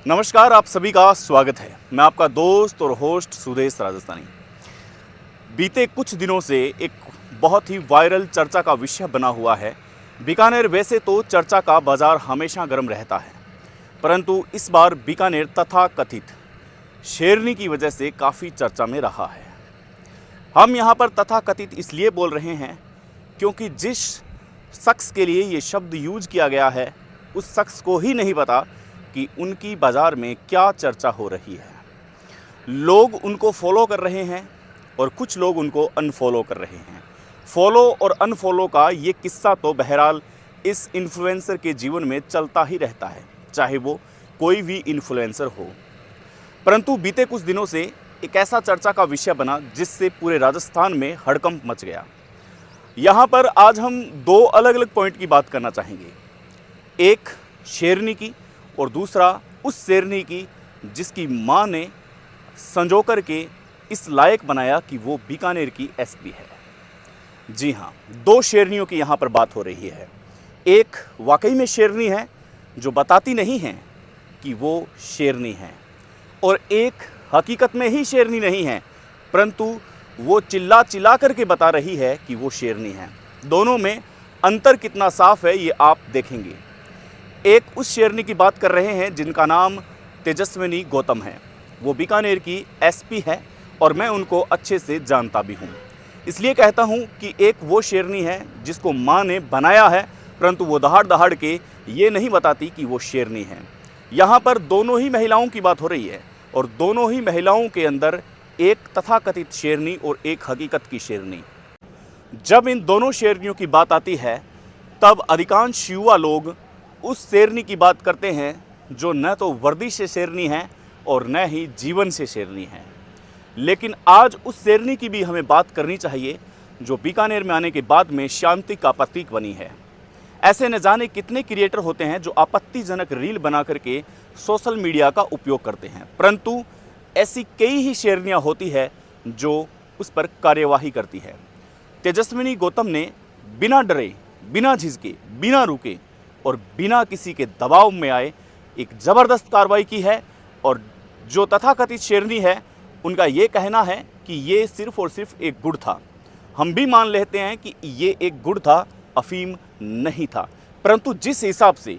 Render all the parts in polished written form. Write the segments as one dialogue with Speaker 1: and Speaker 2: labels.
Speaker 1: नमस्कार, आप सभी का स्वागत है। मैं आपका दोस्त और होस्ट सुदेश राजस्थानी। बीते कुछ दिनों से एक बहुत ही वायरल चर्चा का विषय बना हुआ है बीकानेर। वैसे तो चर्चा का बाजार हमेशा गर्म रहता है, परंतु इस बार बीकानेर तथा कथित शेरनी की वजह से काफ़ी चर्चा में रहा है। हम यहाँ पर तथा कथित इसलिए बोल रहे हैं क्योंकि जिस शख्स के लिए ये शब्द यूज किया गया है उस शख्स को ही नहीं पता कि उनकी बाज़ार में क्या चर्चा हो रही है। लोग उनको फॉलो कर रहे हैं और कुछ लोग उनको अनफॉलो कर रहे हैं। फॉलो और अनफॉलो का ये किस्सा तो बहरहाल इस इन्फ्लुएंसर के जीवन में चलता ही रहता है, चाहे वो कोई भी इन्फ्लुएंसर हो। परंतु बीते कुछ दिनों से एक ऐसा चर्चा का विषय बना जिससे पूरे राजस्थान में हड़कंप मच गया। यहाँ पर आज हम दो अलग अलग पॉइंट की बात करना चाहेंगे, एक शेरनी की और दूसरा उस शेरनी की जिसकी मां ने संजो कर के इस लायक बनाया कि वो बीकानेर की एसपी है। जी हाँ, दो शेरनियों की यहाँ पर बात हो रही है। एक वाकई में शेरनी है जो बताती नहीं है कि वो शेरनी है, और एक हकीकत में ही शेरनी नहीं है परंतु वो चिल्ला चिल्ला करके बता रही है कि वो शेरनी है। दोनों में अंतर कितना साफ है ये आप देखेंगे। एक उस शेरनी की बात कर रहे हैं जिनका नाम तेजस्विनी गौतम है। वो बीकानेर की एसपी है और मैं उनको अच्छे से जानता भी हूँ, इसलिए कहता हूँ कि एक वो शेरनी है जिसको माँ ने बनाया है, परंतु वो दहाड़ दहाड़ के ये नहीं बताती कि वो शेरनी है। यहाँ पर दोनों ही महिलाओं की बात हो रही है और दोनों ही महिलाओं के अंदर एक तथाकथित शेरनी और एक हकीकत की शेरनी। जब इन दोनों शेरनियों की बात आती है तब अधिकांश युवा लोग उस शेरनी की बात करते हैं जो न तो वर्दी से शेरनी है और न ही जीवन से शेरनी है। लेकिन आज उस शेरनी की भी हमें बात करनी चाहिए जो बीकानेर में आने के बाद में शांति का प्रतीक बनी है। ऐसे न जाने कितने क्रिएटर होते हैं जो आपत्तिजनक रील बना करके सोशल मीडिया का उपयोग करते हैं, परंतु ऐसी कई ही शेरनियाँ होती है जो उस पर कार्यवाही करती है। तेजस्विनी गौतम ने बिना डरे, बिना झिझके, बिना रुके और बिना किसी के दबाव में आए एक ज़बरदस्त कार्रवाई की है। और जो तथाकथित शेरनी है उनका ये कहना है कि ये सिर्फ और सिर्फ एक गुड़ था। हम भी मान लेते हैं कि ये एक गुड़ था, अफीम नहीं था, परंतु जिस हिसाब से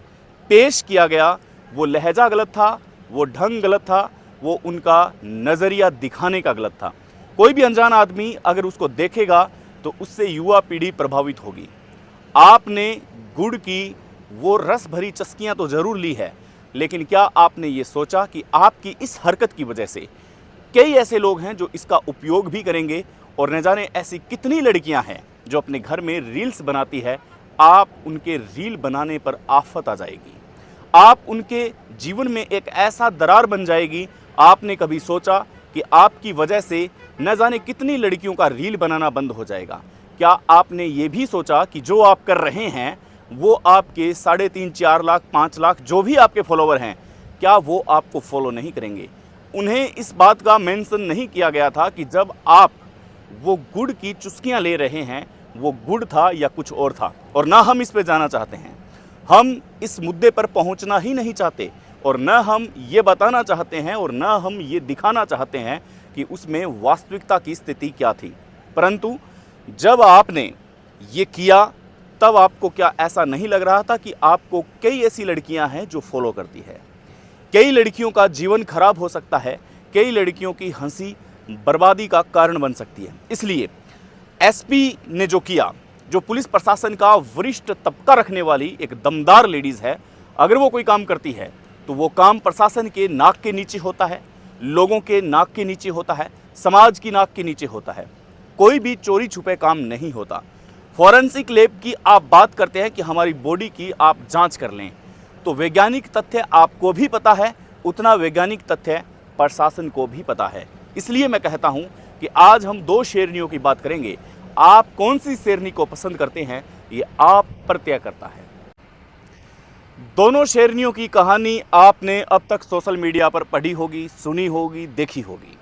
Speaker 1: पेश किया गया वो लहजा गलत था, वो ढंग गलत था, वो उनका नज़रिया दिखाने का गलत था। कोई भी अनजान आदमी अगर उसको देखेगा तो उससे युवा पीढ़ी प्रभावित होगी। आपने गुड़ की वो रस भरी चस्कियाँ तो ज़रूर ली है, लेकिन क्या आपने ये सोचा कि आपकी इस हरकत की वजह से कई ऐसे लोग हैं जो इसका उपयोग भी करेंगे, और न जाने ऐसी कितनी लड़कियां हैं जो अपने घर में रील्स बनाती है। आप उनके रील बनाने पर आफत आ जाएगी, आप उनके जीवन में एक ऐसा दरार बन जाएगी। आपने कभी सोचा कि आपकी वजह से न जाने कितनी लड़कियों का रील बनाना बंद हो जाएगा? क्या आपने ये भी सोचा कि जो आप कर रहे हैं वो आपके 3.5, 4 लाख, 5 लाख जो भी आपके फॉलोवर हैं, क्या वो आपको फॉलो नहीं करेंगे? उन्हें इस बात का मेंशन नहीं किया गया था कि जब आप वो गुड़ की चुस्कियां ले रहे हैं वो गुड़ था या कुछ और था, और ना हम इस पे जाना चाहते हैं। हम इस मुद्दे पर पहुंचना ही नहीं चाहते, और न हम ये बताना चाहते हैं और न हम ये दिखाना चाहते हैं कि उसमें वास्तविकता की स्थिति क्या थी। परंतु जब आपने ये किया तब आपको क्या ऐसा नहीं लग रहा था कि आपको कई ऐसी लड़कियां हैं जो फॉलो करती है? कई लड़कियों का जीवन खराब हो सकता है, कई लड़कियों की हंसी बर्बादी का कारण बन सकती है। इसलिए एसपी ने जो किया, जो पुलिस प्रशासन का वरिष्ठ तबका रखने वाली एक दमदार लेडीज़ है, अगर वो कोई काम करती है तो वो काम प्रशासन के नाक के नीचे होता है, लोगों के नाक के नीचे होता है, समाज की नाक के नीचे होता है। कोई भी चोरी छुपे काम नहीं होता। फॉरेंसिक लैब की आप बात करते हैं कि हमारी बॉडी की आप जांच कर लें, तो वैज्ञानिक तथ्य आपको भी पता है, उतना वैज्ञानिक तथ्य प्रशासन को भी पता है। इसलिए मैं कहता हूं कि आज हम दो शेरनियों की बात करेंगे। आप कौन सी शेरनी को पसंद करते हैं ये आप पर तय करता है। दोनों शेरनियों की कहानी आपने अब तक सोशल मीडिया पर पढ़ी होगी, सुनी होगी, देखी होगी,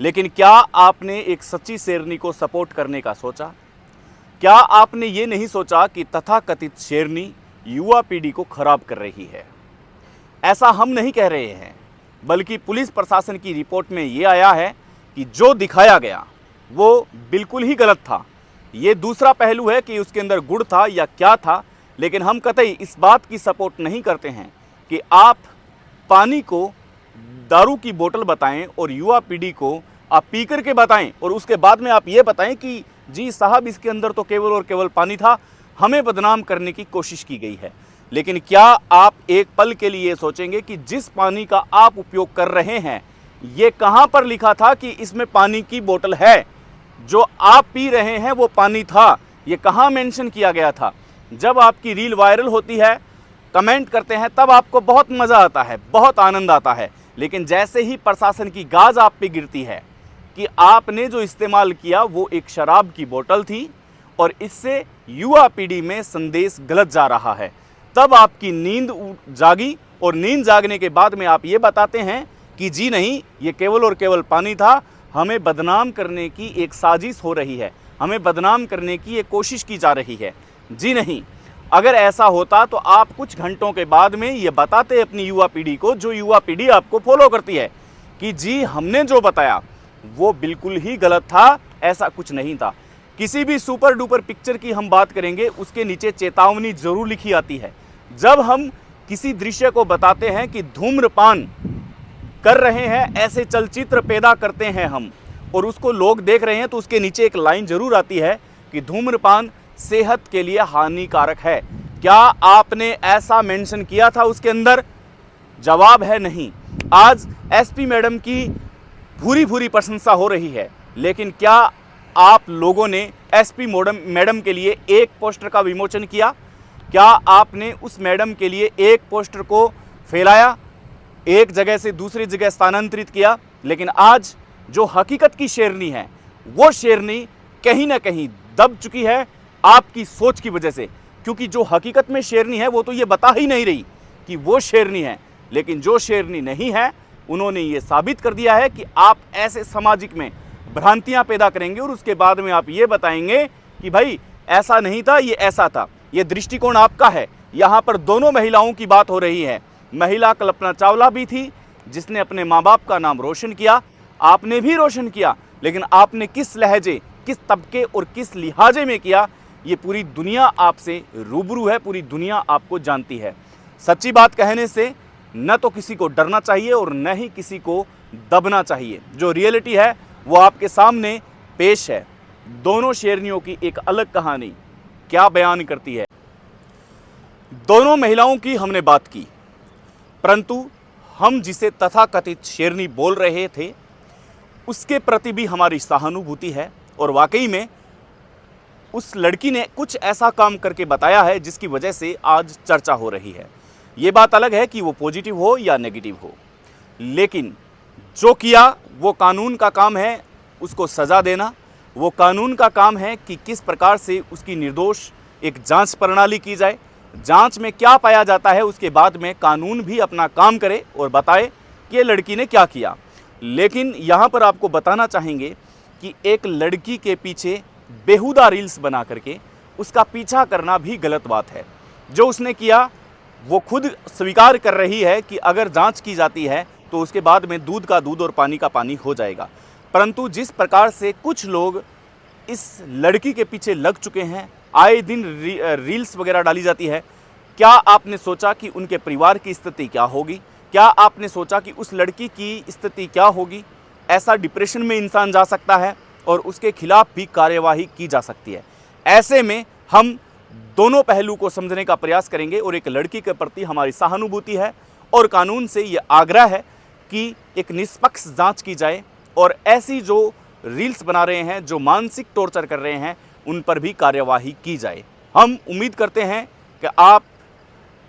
Speaker 1: लेकिन क्या आपने एक सच्ची शेरनी को सपोर्ट करने का सोचा? क्या आपने ये नहीं सोचा कि तथाकथित शेरनी युवा पीढ़ी को खराब कर रही है? ऐसा हम नहीं कह रहे हैं, बल्कि पुलिस प्रशासन की रिपोर्ट में ये आया है कि जो दिखाया गया वो बिल्कुल ही गलत था। ये दूसरा पहलू है कि उसके अंदर गुड़ था या क्या था, लेकिन हम कतई इस बात की सपोर्ट नहीं करते हैं कि आप पानी को दारू की बोतल बताएं और युवा पीढ़ी को आप पी करके बताएं और उसके बाद में आप ये बताएं कि जी साहब इसके अंदर तो केवल और केवल पानी था। हमें बदनाम करने की कोशिश की गई है। लेकिन क्या आप एक पल के लिए सोचेंगे कि जिस पानी का आप उपयोग कर रहे हैं, ये कहाँ पर लिखा था कि इसमें पानी की बोतल है? जो आप पी रहे हैं वो पानी था, ये कहाँ मेंशन किया गया था? जब आपकी रील वायरल होती है, कमेंट करते हैं, तब आपको बहुत मज़ा आता है, बहुत आनंद आता है। लेकिन जैसे ही प्रशासन की गाज आप पे गिरती है कि आपने जो इस्तेमाल किया वो एक शराब की बोतल थी और इससे युवा पीढ़ी में संदेश गलत जा रहा है, तब आपकी नींद जागी और नींद जागने के बाद में आप ये बताते हैं कि जी नहीं, ये केवल और केवल पानी था। हमें बदनाम करने की एक साजिश हो रही है, हमें बदनाम करने की एक कोशिश की जा रही है। जी नहीं, अगर ऐसा होता तो आप कुछ घंटों के बाद में ये बताते अपनी युवा पीढ़ी को, जो युवा पीढ़ी आपको फॉलो करती है, कि जी हमने जो बताया वो बिल्कुल ही गलत था, ऐसा कुछ नहीं था। किसी भी सुपर डुपर पिक्चर की हम बात करेंगे, उसके नीचे चेतावनी जरूर लिखी आती है। जब हम किसी दृश्य को बताते हैं कि धूम्रपान कर रहे हैं, ऐसे चलचित्र पैदा करते हैं हम और उसको लोग देख रहे हैं, तो उसके नीचे एक लाइन जरूर आती है कि धूम्रपान सेहत के लिए हानिकारक है। क्या आपने ऐसा मेंशन किया था उसके अंदर? जवाब है नहीं। आज एसपी मैडम की भूरी भूरी प्रशंसा हो रही है, लेकिन क्या आप लोगों ने एसपी मैडम के लिए एक पोस्टर का विमोचन किया? क्या आपने उस मैडम के लिए एक पोस्टर को फैलाया, एक जगह से दूसरी जगह स्थानांतरित किया? लेकिन आज जो हकीकत की शेरनी है, वो शेरनी कहीं ना कहीं दब चुकी है आपकी सोच की वजह से, क्योंकि जो हकीकत में शेरनी है वो तो ये बता ही नहीं रही कि वो शेरनी है। लेकिन जो शेरनी नहीं है, उन्होंने ये साबित कर दिया है कि आप ऐसे सामाजिक में भ्रांतियां पैदा करेंगे और उसके बाद में आप ये बताएंगे कि भाई ऐसा नहीं था, ये ऐसा था। ये दृष्टिकोण आपका है। यहाँ पर दोनों महिलाओं की बात हो रही है। महिला कल्पना चावला भी थी जिसने अपने माँ बाप का नाम रोशन किया, आपने भी रोशन किया, लेकिन आपने किस लहजे, किस तबके और किस लिहाजे में किया, ये पूरी दुनिया आपसे रूबरू है, पूरी दुनिया आपको जानती है। सच्ची बात कहने से न तो किसी को डरना चाहिए और न ही किसी को दबना चाहिए। जो रियलिटी है वो आपके सामने पेश है। दोनों शेरनियों की एक अलग कहानी क्या बयान करती है। दोनों महिलाओं की हमने बात की, परंतु हम जिसे तथाकथित शेरनी बोल रहे थे उसके प्रति भी हमारी सहानुभूति है और वाकई में उस लड़की ने कुछ ऐसा काम करके बताया है जिसकी वजह से आज चर्चा हो रही है। ये बात अलग है कि वो पॉजिटिव हो या नेगेटिव हो, लेकिन जो किया वो कानून का काम है, उसको सज़ा देना। वो कानून का काम है कि किस प्रकार से उसकी निर्दोष एक जांच प्रणाली की जाए। जांच में क्या पाया जाता है उसके बाद में कानून भी अपना काम करे और बताए कि ये लड़की ने क्या किया। लेकिन यहाँ पर आपको बताना चाहेंगे कि एक लड़की के पीछे बेहुदा रील्स बना करके उसका पीछा करना भी गलत बात है। जो उसने किया वो खुद स्वीकार कर रही है कि अगर जांच की जाती है तो उसके बाद में दूध का दूध और पानी का पानी हो जाएगा। परंतु जिस प्रकार से कुछ लोग इस लड़की के पीछे लग चुके हैं, आए दिन रील्स वगैरह डाली जाती है, क्या आपने सोचा कि उनके परिवार की स्थिति क्या होगी? क्या आपने सोचा कि उस लड़की की स्थिति क्या होगी? ऐसा डिप्रेशन में इंसान जा सकता है और उसके खिलाफ भी कार्यवाही की जा सकती है। ऐसे में हम दोनों पहलू को समझने का प्रयास करेंगे और एक लड़की के प्रति हमारी सहानुभूति है और कानून से ये आग्रह है कि एक निष्पक्ष जांच की जाए और ऐसी जो रील्स बना रहे हैं, जो मानसिक टॉर्चर कर रहे हैं, उन पर भी कार्यवाही की जाए। हम उम्मीद करते हैं कि आप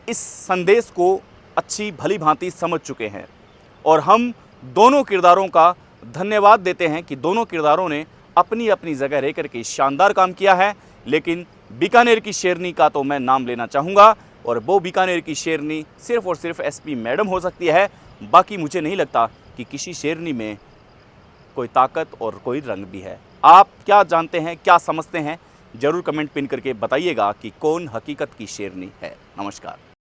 Speaker 1: इस संदेश को अच्छी भली भांति समझ चुके हैं और हम दोनों किरदारों का धन्यवाद देते हैं कि दोनों किरदारों ने अपनी अपनी जगह रह करके शानदार काम किया है। लेकिन बीकानेर की शेरनी का तो मैं नाम लेना चाहूँगा और वो बीकानेर की शेरनी सिर्फ और सिर्फ एसपी मैडम हो सकती है। बाकी मुझे नहीं लगता कि किसी शेरनी में कोई ताकत और कोई रंग भी है। आप क्या जानते हैं, क्या समझते हैं? ज़रूर कमेंट पिन करके बताइएगा कि कौन हकीकत की शेरनी है। नमस्कार।